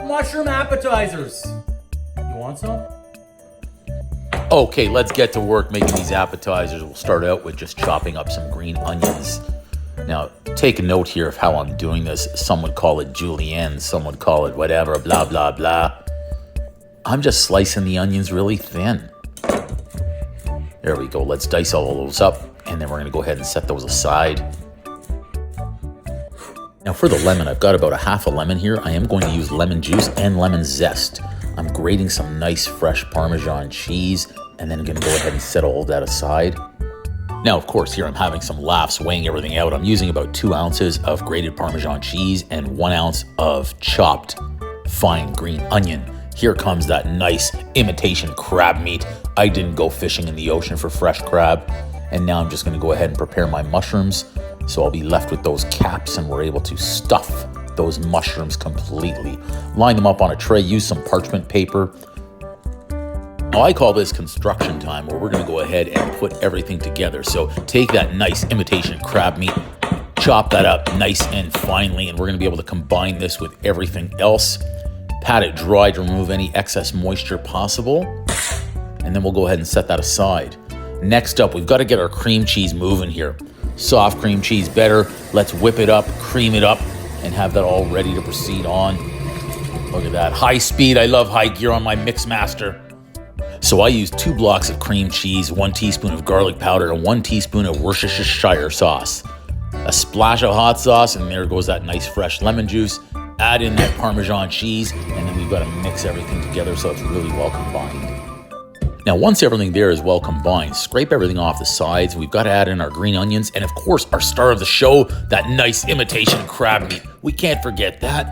mushroom appetizers. You want some? Okay, let's get to work making these appetizers. We'll start out with just chopping up some green onions. Now, take a note here of how I'm doing this. Some would call it julienne, some would call it whatever, blah, blah, blah. I'm just slicing the onions really thin. There we go. Let's dice all of those up, and then we're going to go ahead and set those aside. Now for the lemon, I've got about a half a lemon here. I am going to use lemon juice and lemon zest. I'm grating some nice fresh Parmesan cheese, and then I'm going to go ahead and set all of that aside. Now, of course, here I'm having some laughs weighing everything out. I'm using about 2 ounces of grated Parmesan cheese and 1 ounce of chopped fine green onion. Here comes that nice imitation crab meat. I didn't go fishing in the ocean for fresh crab. And now I'm just going to go ahead and prepare my mushrooms. So I'll be left with those caps, and we're able to stuff those mushrooms completely. Line them up on a tray, use some parchment paper. Now I call this construction time, where we're going to go ahead and put everything together. So take that nice imitation crab meat, chop that up nice and finely, and we're going to be able to combine this with everything else. Pat it dry to remove any excess moisture possible, and then we'll go ahead and set that aside. Next up, we've got to get our cream cheese moving here. Soft cream cheese better. Let's whip it up, cream it up, and have that all ready to proceed on. Look at that. High speed. I love high gear on my Mixmaster. So I use 2 blocks of cream cheese, 1 teaspoon of garlic powder, and 1 teaspoon of Worcestershire sauce. A splash of hot sauce, and there goes that nice fresh lemon juice. Add in that Parmesan cheese, and then we've got to mix everything together so it's really well combined. Now, once everything there is well combined, scrape everything off the sides. We've got to add in our green onions, and of course, our star of the show, that nice imitation crab meat. We can't forget that.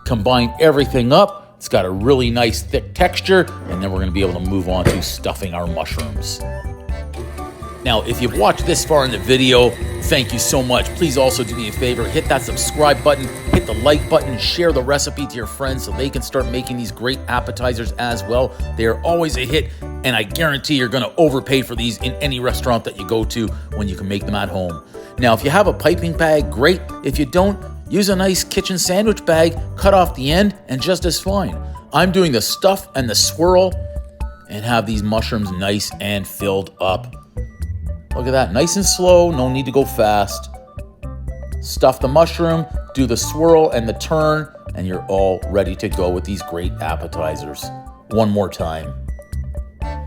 Combine everything up. It's got a really nice thick texture, and then we're going to be able to move on to stuffing our mushrooms. Now, if you've watched this far in the video, thank you so much. Please also do me a favor, hit that subscribe button, hit the like button, share the recipe to your friends so they can start making these great appetizers as well. They are always a hit, and I guarantee you're going to overpay for these in any restaurant that you go to when you can make them at home. Now, if you have a piping bag, great. If you don't, use a nice kitchen sandwich bag, cut off the end, and just as fine. I'm doing the stuff and the swirl and have these mushrooms nice and filled up. Look at that, nice and slow, no need to go fast. Stuff the mushroom, do the swirl and the turn, and you're all ready to go with these great appetizers. One more time.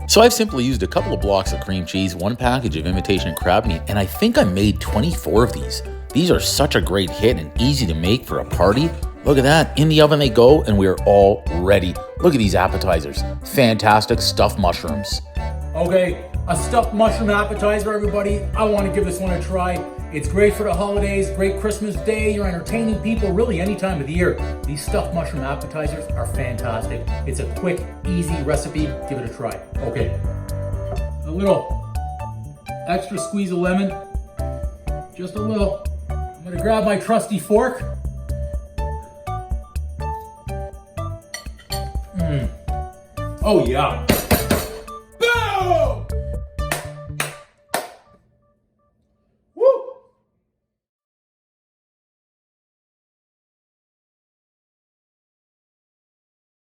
So I've simply used a couple of blocks of cream cheese, 1 package of imitation crab meat, and I think I made 24 of these. These are such a great hit and easy to make for a party. Look at that, in the oven they go, and we are all ready. Look at these appetizers, fantastic stuffed mushrooms. Okay, a stuffed mushroom appetizer, everybody. I want to give this one a try. It's great for the holidays, great Christmas Day. You're entertaining people really any time of the year. These stuffed mushroom appetizers are fantastic. It's a quick, easy recipe. Give it a try. Okay, a little extra squeeze of lemon. Just a little. I'm gonna grab my trusty fork. Oh yeah.